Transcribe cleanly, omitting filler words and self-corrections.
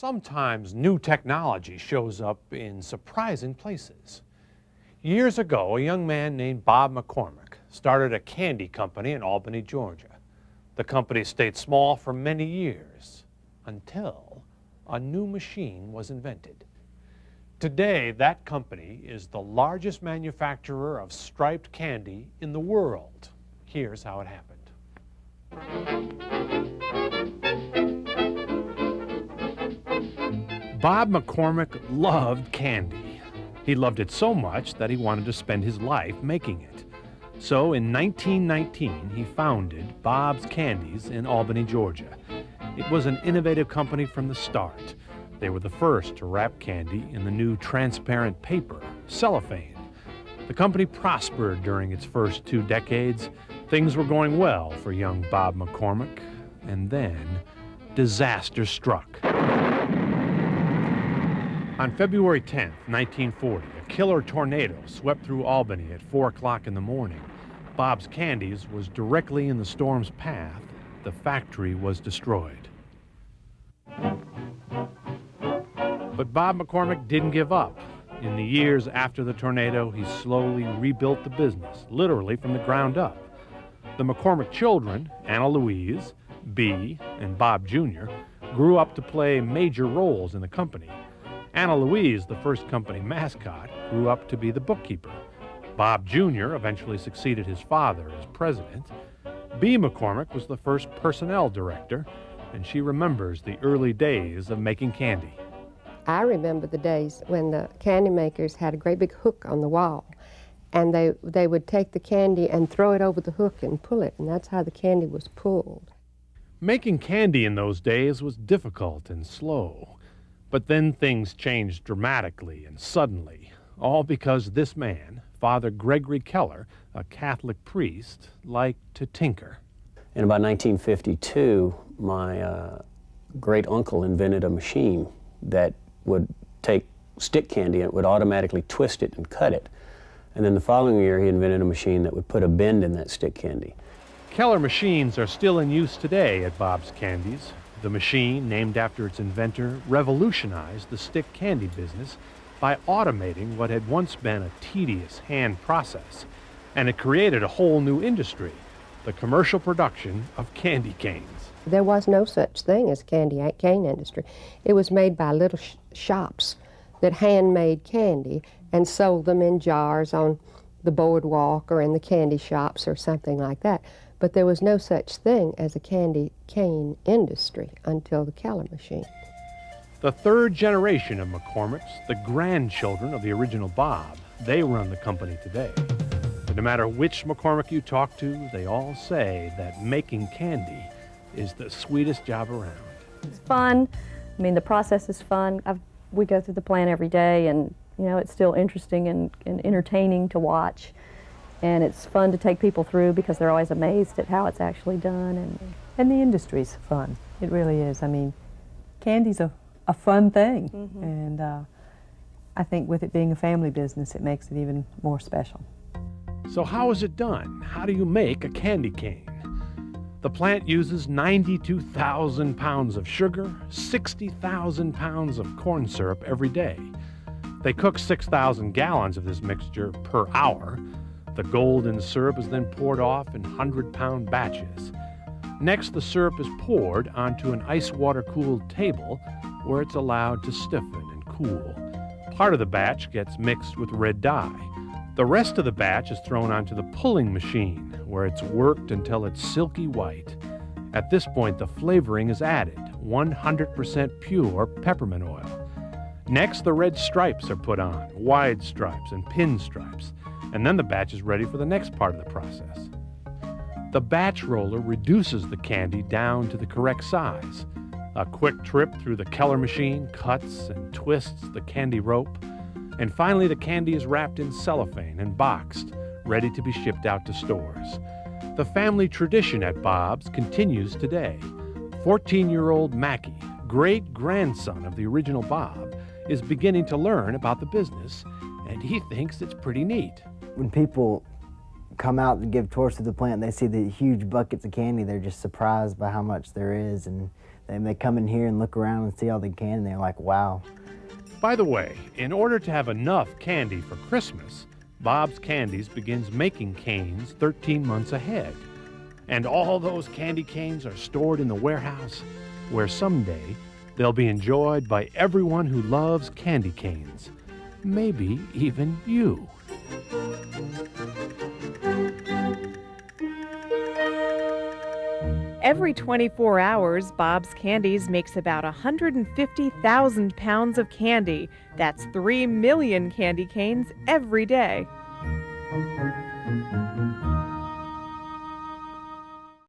Sometimes new technology shows up in surprising places. Years ago, a young man named Bob McCormack started a candy company in Albany, Georgia. The company stayed small for many years until a new machine was invented. Today, that company is the largest manufacturer of striped candy in the world. Here's how it happened. Bob McCormack loved candy. He loved it so much that he wanted to spend his life making it. So in 1919, he founded Bob's Candies in Albany, Georgia. It was an innovative company from the start. They were the first to wrap candy in the new transparent paper, cellophane. The company prospered during its first 2 decades. Things were going well for young Bob McCormack, and then disaster struck. On February 10, 1940, a killer tornado swept through Albany at 4 o'clock in the morning. Bob's Candies was directly in the storm's path. The factory was destroyed. But Bob McCormack didn't give up. In the years after the tornado, he slowly rebuilt the business, literally from the ground up. The McCormack children, Anna Louise, Bee, and Bob Jr., grew up to play major roles in the company. Anna Louise, the first company mascot, grew up to be the bookkeeper. Bob Jr. eventually succeeded his father as president. Bee McCormack was the first personnel director, and she remembers the early days of making candy. I remember the days when the candy makers had a great big hook on the wall, and they would take the candy and throw it over the hook and pull it, and that's how the candy was pulled. Making candy in those days was difficult and slow. But then things changed dramatically and suddenly, all because this man, Father Gregory Keller, a Catholic priest, liked to tinker. In about 1952, my great-uncle invented a machine that would take stick candy and it would automatically twist it and cut it. And then the following year, he invented a machine that would put a bend in that stick candy. Keller machines are still in use today at Bob's Candies. The machine, named after its inventor, revolutionized the stick candy business by automating what had once been a tedious hand process. And it created a whole new industry, the commercial production of candy canes. There was no such thing as cane industry. It was made by little shops that handmade candy and sold them in jars on the boardwalk or in the candy shops or something like that. But there was no such thing as a candy cane industry until the Keller machine. The third generation of McCormacks, the grandchildren of the original Bob, they run the company today. But no matter which McCormack you talk to, they all say that making candy is the sweetest job around. It's fun. I mean, the process is fun. We go through the plant every day, and you know, it's still interesting and entertaining to watch. And it's fun to take people through because they're always amazed at how it's actually done. And the industry's fun. It really is. I mean, candy's a fun thing. Mm-hmm. And I think with it being a family business, it makes it even more special. So how is it done? How do you make a candy cane? The plant uses 92,000 pounds of sugar, 60,000 pounds of corn syrup every day. They cook 6,000 gallons of this mixture per hour. The golden syrup is then poured off in 100-pound batches. Next, the syrup is poured onto an ice water-cooled table where it's allowed to stiffen and cool. Part of the batch gets mixed with red dye. The rest of the batch is thrown onto the pulling machine where it's worked until it's silky white. At this point, the flavoring is added, 100% pure peppermint oil. Next, the red stripes are put on, wide stripes and pin stripes. And then the batch is ready for the next part of the process. The batch roller reduces the candy down to the correct size. A quick trip through the Keller machine cuts and twists the candy rope. And finally, the candy is wrapped in cellophane and boxed, ready to be shipped out to stores. The family tradition at Bob's continues today. 14-year-old Mackie, great-grandson of the original Bob, is beginning to learn about the business, and he thinks it's pretty neat. When people come out and give tours to the plant, they see the huge buckets of candy, they're just surprised by how much there is, and And they come in here and look around and see all the candy, and they're like, wow. By the way, in order to have enough candy for Christmas, Bob's Candies begins making canes 13 months ahead. And all those candy canes are stored in the warehouse, where someday they'll be enjoyed by everyone who loves candy canes. Maybe even you. Every 24 hours, Bob's Candies makes about 150,000 pounds of candy. That's 3 million candy canes every day.